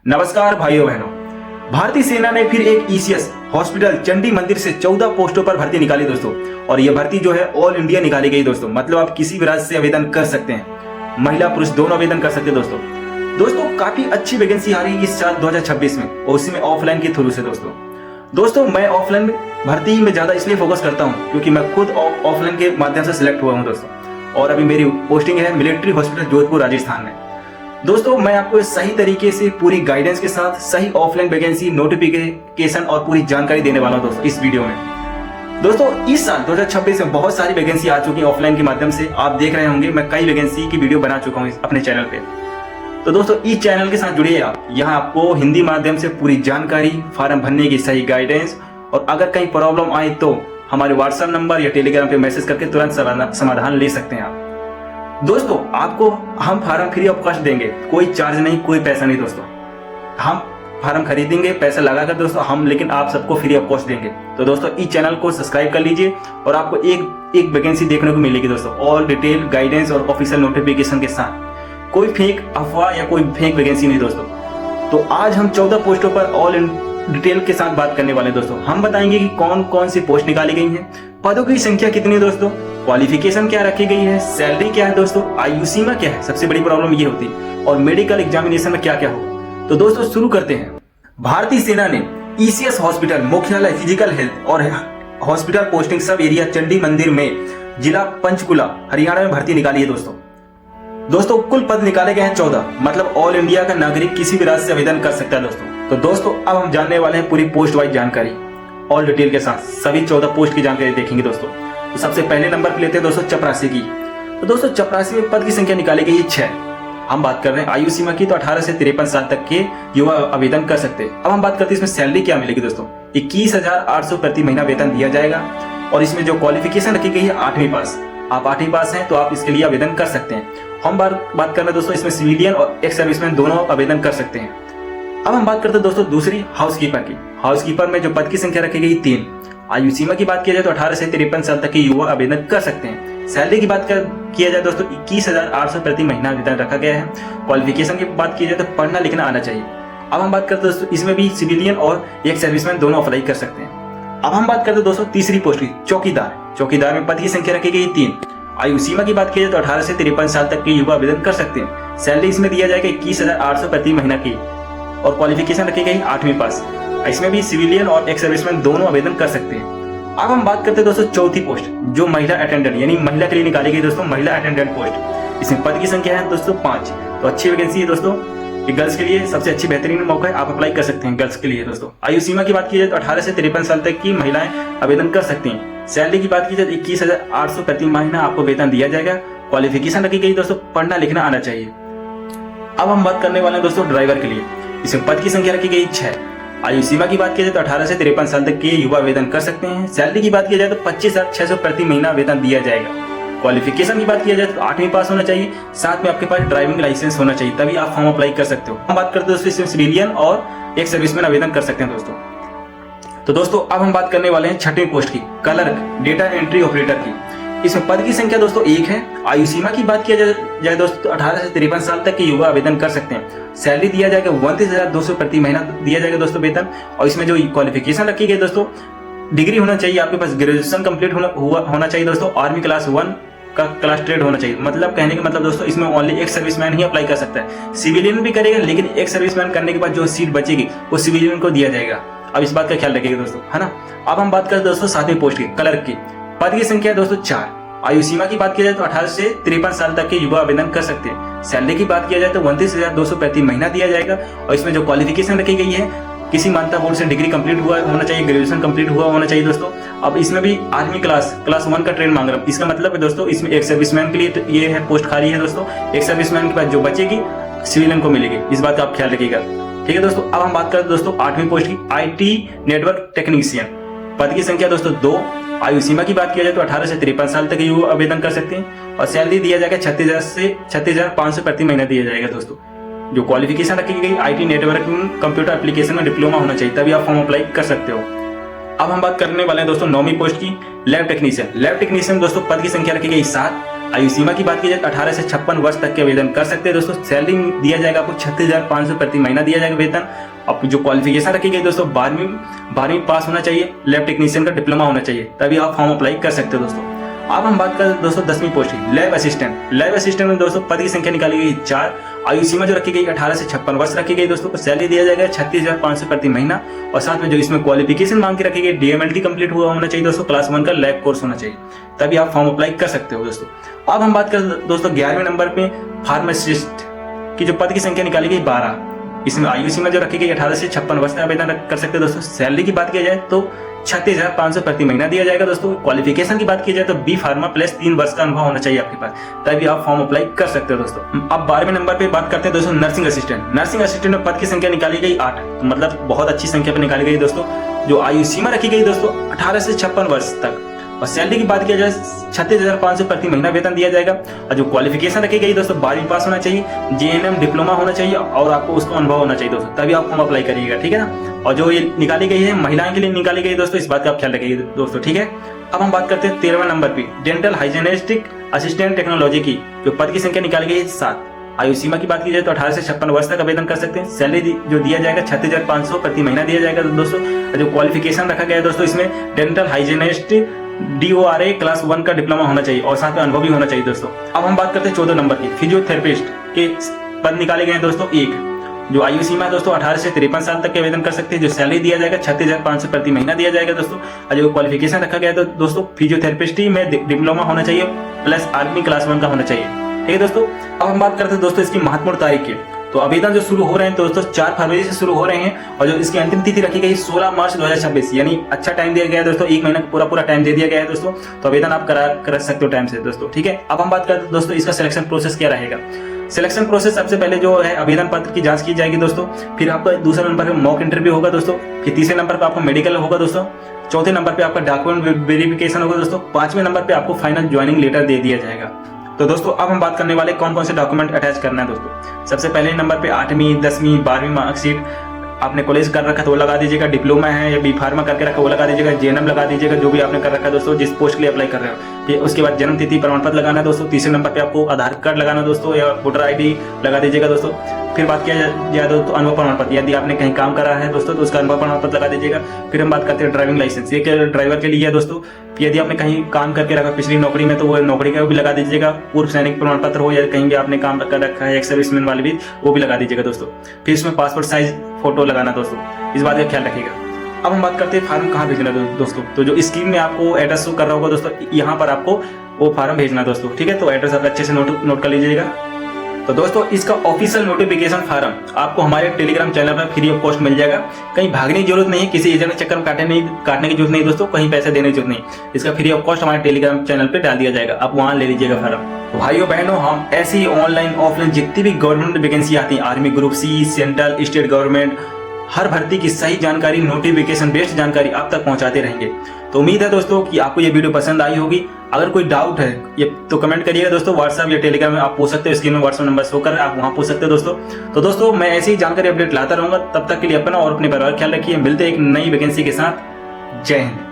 नमस्कार भाइयों बहनों। भारतीय सेना ने फिर एक ईसीएस हॉस्पिटल चंडी मंदिर से 14 पोस्टों पर भर्ती निकाली दोस्तों। और ये भर्ती जो है ऑल इंडिया निकाली गई दोस्तों। मतलब आप किसी भी राज्य से आवेदन कर सकते हैं, महिला पुरुष दोनों आवेदन कर सकते हैं दोस्तों काफी अच्छी वैकेंसी आ रही है इस साल 2026 में, और उसी में ऑफलाइन के थ्रू से दोस्तों मैं ऑफलाइन भर्ती में ज्यादा इसलिए फोकस करता हूँ क्योंकि मैं खुद ऑफलाइन के माध्यम से सिलेक्ट हुआ हूँ दोस्तों। और अभी मेरी पोस्टिंग है मिलिट्री हॉस्पिटल जोधपुर राजस्थान में। दोस्तों मैं आपको सही तरीके से पूरी गाइडेंस के साथ सही ऑफलाइन वैकेंसी नोटिफिकेशन और पूरी जानकारी देने वाला हूं दोस्तों इस वीडियो में। दोस्तों इस साल 2026 में बहुत सारी वैकेंसी आ चुकी है ऑफलाइन के माध्यम से। आप देख रहे होंगे मैं कई वैकेंसी की वीडियो बना चुका हूं अपने चैनल पे। तो दोस्तों इस चैनल के साथ जुड़िए आप। यहाँ आपको हिंदी माध्यम से पूरी जानकारी, फॉर्म भरने की सही गाइडेंस, और अगर कहीं प्रॉब्लम आए तो हमारे व्हाट्सएप नंबर या टेलीग्राम पे मैसेज करके तुरंत समाधान ले सकते हैं आप। दोस्तों आपको हम फार्म फ्री ऑफ कॉस्ट देंगे, कोई चार्ज नहीं, कोई पैसा नहीं दोस्तों। हम फार्म खरीदेंगे पैसा लगाकर दोस्तों हम, लेकिन आप सबको फ्री ऑफ कॉस्ट देंगे। तो दोस्तों इस चैनल को सब्सक्राइब कर लीजिए और आपको एक वैकेंसी देखने को मिलेगी दोस्तों, ऑल डिटेल गाइडेंस और ऑफिशियल नोटिफिकेशन के साथ। कोई फेक अफवाह या कोई फेक वैकेंसी नहीं दोस्तों। तो आज हम 14 पोस्टों पर ऑल इन डिटेल के साथ बात करने वाले हैं दोस्तों। हम बताएंगे कि कौन कौन सी पोस्ट निकाली गई हैं, पदों की संख्या कितनी है दोस्तों, क्वालिफिकेशन क्या रखी गई है, सैलरी क्या है दोस्तों, आयु सीमा क्या है, सबसे बड़ी प्रॉब्लम ये होती है, और मेडिकल एग्जामिनेशन में क्या क्या होगा। तो दोस्तों शुरू करते हैं। भारतीय सेना ने ईसीएस हॉस्पिटल मुख्यालय फिजिकल हेल्थ और हॉस्पिटल पोस्टिंग सब एरिया चंडी मंदिर में जिला पंचकुला हरियाणा में भर्ती निकाली है दोस्तों कुल पद निकाले गए हैं 14। मतलब ऑल इंडिया का नागरिक किसी भी राज्य से आवेदन कर सकता है दोस्तों। तो दोस्तों अब हम जानने वाले हैं पूरी पोस्ट वाइज जानकारी ऑल डिटेल के साथ, सभी 14 पोस्ट की जानकारी देखेंगे दोस्तों। तो सबसे पहले नंबर पे लेते हैं दोस्तों चपरासी की। तो दोस्तों चपरासी में पद की संख्या निकाली गई है 6। हम बात कर रहे हैं आयु सीमा की, तो 18 से 53 साल तक के युवा आवेदन कर सकते हैं। अब हम बात करते हैं इसमें सैलरी क्या मिलेगी दोस्तों। 21,800 प्रति महीना वेतन दिया जाएगा। और इसमें जो क्वालिफिकेशन रखी गई है 8वीं पास। आप 8वीं पास हैं तो आप इसके लिए आवेदन कर सकते हैं। हम बात कर रहे हैं दोस्तों इसमें सिविलियन और एक्स सर्विसमैन दोनों आवेदन कर सकते हैं। अब हम बात करते हैं दोस्तों दूसरी हाउसकीपर की। हाउसकीपर में जो पद की संख्या रखी गई 3। आयु सीमा की बात किया जाए तो 18 से 53 साल तक के युवा आवेदन कर सकते हैं। सैलरी की बात किया जाए दोस्तों 21,800 प्रति महीना वेतन रखा गया है। क्वालिफिकेशन की बात की जाए तो पढ़ना लिखना आना चाहिए। अब हम बात करते हैं दोस्तों इसमें भी सिविलियन और एक सर्विसमैन दोनों अप्लाई कर सकते हैं। अब हम बात करते हैं दोस्तों तीसरी पोस्ट की, चौकीदार में पद की संख्या रखी गई 3। आयु सीमा की बात की जाए तो 18 से 53 साल तक के युवा आवेदन कर सकते हैं। सैलरी इसमें दिया जाएगा 21,800 प्रति महीना की, और क्वालिफिकेशन रखी गई 8वीं पास। इसमें भी सिविलियन और एक्स सर्विसमैन दोनों आवेदन कर सकते हैं। अब हम बात करते हैं दोस्तों चौथी पोस्ट, जो महिला अटेंडेंट यानी महिला के लिए निकाली गई दोस्तों, महिला अटेंडेंट पोस्ट। इसमें पद की संख्या है दोस्तों 5। तो अच्छी वैकेंसी है दोस्तों, ये गर्ल्स के लिए सबसे अच्छी बेहतरीन मौका है, आप अप्लाई कर सकते हैं गर्ल्स के लिए दोस्तों। आयु सीमा की बात की जाए तो 18 से 53 साल तक की महिलाएं आवेदन कर सकती हैं। सैलरी की बात की जाए 21,800 प्रति महीना आपको वेतन दिया जाएगा। क्वालिफिकेशन रखी गई दोस्तों पढ़ना लिखना आना चाहिए। अब हम बात करने वाले हैं दोस्तों ड्राइवर के लिए। इसमें पद की संख्या रखी गई 6। आयु सीमा की बात की जाए तो 18 से 53 साल तक के युवा आवेदन कर सकते हैं। सैलरी की बात की जाए तो 25,600 प्रति महीना वेतन दिया जाएगा। क्वालिफिकेशन की बात की जाए तो 8वीं पास होना चाहिए, साथ में आपके पास ड्राइविंग लाइसेंस होना चाहिए, तभी आप फॉर्म अप्लाई कर सकते हो। हम बात करते हैं दोस्तों इसमें सिविलियन और एक सर्विसमैन आवेदन कर सकते हैं दोस्तों। तो दोस्तों अब हम बात करने वाले हैं 6वीं पोस्ट की, क्लर्क डेटा एंट्री ऑपरेटर की। इसमें पद की संख्या दोस्तों 1 है। आयु सीमा की बात किया जाए दोस्तों 18 से 53 साल तक के युवा आवेदन कर सकते हैं। सैलरी दिया जाएगा 29,200 प्रति महीना दिया जाएगा दोस्तों वेतन। और इसमें जो क्वालिफिकेशन रखी गई दोस्तों, डिग्री होना चाहिए आपके पास, ग्रेजुएशन कंप्लीट होना चाहिए दोस्तों, आर्मी क्लास 1 का क्लास ट्रेड होना चाहिए। मतलब कहने का मतलब दोस्तों इसमें ओनली एक सर्विसमैन ही अप्लाई कर सकता है। सिविलियन भी करेगा, लेकिन एक सर्विसमैन करने के बाद जो सीट बचेगी वो सिविलियन को दिया जाएगा। अब इस बात का ख्याल रखिएगा दोस्तों, है ना। अब हम बात करें दोस्तों 7वीं पोस्ट की, क्लर्क की। पद की संख्या दोस्तों 4। आयु सीमा की बात की जाए तो 18 से 53 साल तक के युवा आवेदन कर सकते हैं। सैलरी की बात किया जाए तो 29,200 प्रति महीना दिया जाएगा। और इसमें जो क्वालिफिकेशन रखी गई है, किसी मान्यता बोर्ड से डिग्री कंप्लीट हुआ होना चाहिए, ग्रेजुएशन कंप्लीट हुआ होना चाहिए दोस्तों। अब इसमें भी आर्मी क्लास 1 का ट्रेड मांग रहा है। इसका मतलब है दोस्तों इसमें एक सर्विसमैन के लिए ये है पोस्ट खाली है दोस्तों। एक सर्विसमैन के बाद जो बचेगी सिविलियन को मिलेगी, इस बात का आप ख्याल रखिएगा, ठीक है दोस्तों। अब हम बात करें दोस्तों 8वीं पोस्ट की, IT नेटवर्क टेक्नीशियन। पद की संख्या दोस्तों 2। आयु सीमा की बात किया जाए तो 18 से 53 साल तक युवा आवेदन कर सकते हैं। और सैलरी दिया जाएगा 36,000 से 36,500 प्रति महीना दिया जाएगा दोस्तों। जो क्वालिफिकेशन रखी गई IT नेटवर्किंग कंप्यूटर एप्लीकेशन में डिप्लोमा होना चाहिए, तभी आप फॉर्म अप्लाई कर सकते हो। अब हम बात करने वाले हैं दोस्तों 9वीं पोस्ट की, लैब टेक्नीशियन। लैब टेक्नीशियन दोस्तों पद की संख्या रखी गई 7। आयु सीमा की बात की जाए तो 18 से 56 वर्ष तक के आवेदन कर सकते हैं दोस्तों। सैलरी दिया जाएगा आपको 36,500 प्रति महीना दिया जाएगा वेतन। अब जो क्वालिफिकेशन रखी गई दोस्तों 12वीं पास होना चाहिए, लैब टेक्नीशियन का डिप्लोमा होना चाहिए, तभी आप फॉर्म अप्लाई कर सकते हो दोस्तों। अब हम बात करें दोस्तों 10वीं पोस्ट की, लैब असिस्टेंट। लैब असिस्टेंट में दोस्तों पद की संख्या निकाली गई 4। आयु सीमा जो रखी गई 18 से 56 वर्ष रखी गई दोस्तों। सैलरी दिया जाएगा 36,500 प्रति महीना, और साथ में जो इसमें क्वालिफिकेशन मांग के रखी गई DMLT कंप्लीट हुआ होना चाहिए दोस्तों, क्लास 1 का लैब कोर्स होना चाहिए, तभी आप फॉर्म अप्लाई कर सकते हो दोस्तों। अब हम बात करें दोस्तों 11वें नंबर पे फार्मासिस्ट की जो पद की संख्या निकाली गई 12। इसमें आयु सीमा जो रखी गई 18 से 56 वर्ष का आवेदन कर सकते हैं दोस्तों। सैलरी की बात की जाए तो 36,500 प्रति महीना दिया जाएगा दोस्तों। क्वालिफिकेशन की बात की जाए तो B फार्मा प्लस 3 वर्ष का अनुभव होना चाहिए आपके पास, तभी आप फॉर्म अप्लाई कर सकते हो दोस्तों। अब 12वें नंबर पे बात करते हैं दोस्तों नर्सिंग असिस्टेंट। नर्सिंग असिस्टेंट में पद की संख्या निकाली गई 8, तो मतलब बहुत अच्छी संख्या पे निकाली गई दोस्तों। जो आयु सीमा रखी गई दोस्तों 18 से 56 वर्ष तक, और सैलरी की बात की जाए 36,500 प्रति महीना वेतन दिया जाएगा। और जो क्वालिफिकेशन रखी गई दोस्तों 12वीं पास होना चाहिए, JNM डिप्लोमा होना चाहिए, और आपको उसको अनुभव होना चाहिए दोस्तों, तभी आप फॉर्म अप्लाई करिएगा, ठीक है ना। और जो ये निकाली गई है महिलाओं के लिए निकाली गई दोस्तों, इस बात का आप ख्याल रखिए दोस्तों, ठीक है। अब हम बात करते हैं 13वें नंबर पे डेंटल हाइजीनिस्टिक असिस्टेंट टेक्नोलॉजी की, जो पद की संख्या निकाली गई है 7। आयु सीमा की बात की जाए तो 18 से 56 वर्ष तक आवेदन कर सकते हैं। सैलरी जो दिया जाएगा 36,500 प्रति महीना दिया जाएगा दोस्तों। जो क्वालिफिकेशन रखा गया है दोस्तों इसमें डेंटल हाइजीनिस्ट DORA क्लास 1 का डिप्लोमा होना चाहिए, और साथ में अनुभव भी होना चाहिए दोस्तों। अब हम बात करते हैं 14 नंबर की फिजियोथेरेपिस्ट के पद निकाले गए हैं दोस्तों 1। जो आयु सीमा है दोस्तों 18 से 53 साल तक के आवेदन कर सकते हैं। जो सैलरी दिया जाएगा 36,500 प्रति महीना दिया जाएगा दोस्तों। और जो क्वालिफिकेशन रखा गया है दोस्तों फिजियोथेरेपिस्टी में डिप्लोमा होना चाहिए प्लस आर्मी क्लास 1 का होना चाहिए, ठीक है दोस्तों। अब हम बात करते हैं दोस्तों इसकी महत्वपूर्ण तारीख की। तो आवेदन जो शुरू हो रहे हैं दोस्तों 4 फरवरी से शुरू हो रहे हैं, और जो इसकी अंतिम तिथि रखी गई 16 मार्च 2026, यानी अच्छा टाइम दिया गया है दोस्तों, 1 महीना पूरा टाइम दे दिया गया है दोस्तों। तो आवेदन आप कर सकते हो टाइम से दोस्तों, ठीक है। अब हम बात करते हैं दोस्तों इसका सिलेक्शन प्रोसेस क्या रहेगा। सिलेक्शन प्रोसेस सबसे पहले जो है आवेदन पत्र की जांच की जाएगी दोस्तों, फिर आपका दूसरे नंबर पे मॉक इंटरव्यू होगा दोस्तों, फिर तीसरे नंबर पे आपका मेडिकल होगा दोस्तों, चौथे नंबर पे आपका डॉक्यूमेंट वेरिफिकेशन होगा दोस्तों, 5वें नंबर पे आपको फाइनल ज्वाइनिंग लेटर दे दिया जाएगा। तो दोस्तों अब हम बात करने वाले कौन कौन से डॉक्यूमेंट अटैच करना है दोस्तों। सबसे पहले नंबर पे 8वीं 10वीं 12वीं मार्कशीट, आपने कॉलेज कर रखा तो वो लगा दीजिएगा, डिप्लोमा है या B फार्मा करके रखा वो लगा दीजिएगा, JNM लगा दीजिएगा, जो भी आपने कर रखा है दोस्तों जिस पोस्ट के लिए अप्लाई कर रहे हो। फिर उसके बाद जन्म तिथि प्रमाण पत्र लगाना है दोस्तों। तीसरे नंबर पे आपको आधार कार्ड लगाना दोस्तों, या वोटर ID लगा दीजिएगा दोस्तों। फिर बात किया जाए दोस्तों अनुभव प्रमाण पत्र, यदि आपने कहीं काम करा है दोस्तों तो उसका अनुभव प्रमाण पत्र लगा दीजिएगा। फिर हम बात करते हैं ड्राइविंग लाइसेंस, ये ड्राइवर के लिए है दोस्तों। यदि आपने कहीं काम करके रखा पिछली नौकरी में तो वो नौकरी का भी लगा दीजिएगा। पूर्व सैनिक प्रमाण पत्र हो या कहीं भी आपने काम कर रखा है, एक्स सर्विसमैन वाले भी, वो भी लगा दीजिएगा दोस्तों। फिर इसमें पासपोर्ट साइज फोटो लगाना दोस्तों, इस बात का ख्याल रखिएगा। अब हम बात करते हैं फार्म कहाँ भेजना दोस्तों। तो जो स्क्रीन में आपको एड्रेस शो कर रहा होगा दोस्तों, यहाँ पर आपको वो फार्म भेजना दोस्तों, ठीक है। तो एड्रेस आप अच्छे से नोट कर लीजिएगा। तो दोस्तों इसका ऑफिशियल नोटिफिकेशन फार्म आपको हमारे टेलीग्राम चैनल पर फ्री ऑफ कॉस्ट मिल जाएगा। कहीं भागने की जरूरत नहीं, किसी एजेंट के चक्कर में काटने की जरूरत नहीं दोस्तों, कहीं पैसे देने की जरूरत नहीं। इसका फ्री ऑफ कॉस्ट हमारे टेलीग्राम चैनल पर डाल दिया जाएगा, आप वहां ले लीजिएगा फार्म। भाइयों बहनों, हम ऐसी ही ऑनलाइन ऑफलाइन जितनी भी गवर्नमेंट वैकेंसी आती है, army group C, central state government, हर भर्ती की सही जानकारी, नोटिफिकेशन बेस्ड जानकारी आप तक पहुंचाते रहेंगे। तो उम्मीद है दोस्तों कि आपको ये वीडियो पसंद आई होगी। अगर कोई डाउट है ये तो कमेंट करिएगा दोस्तों, व्हाट्सएप या टेलीग्राम में आप पूछ सकते हो, स्क्रीन में व्हाट्सएप नंबर शो कर रहा है, आप वहां पूछ सकते हो दोस्तों। तो दोस्तों मैं ऐसी ही जानकारी अपडेट लाता रहूंगा, तब तक के लिए अपना और अपने परिवार ख्याल रखिए। मिलते हैं एक नई वैकेंसी के साथ। जय हिंद।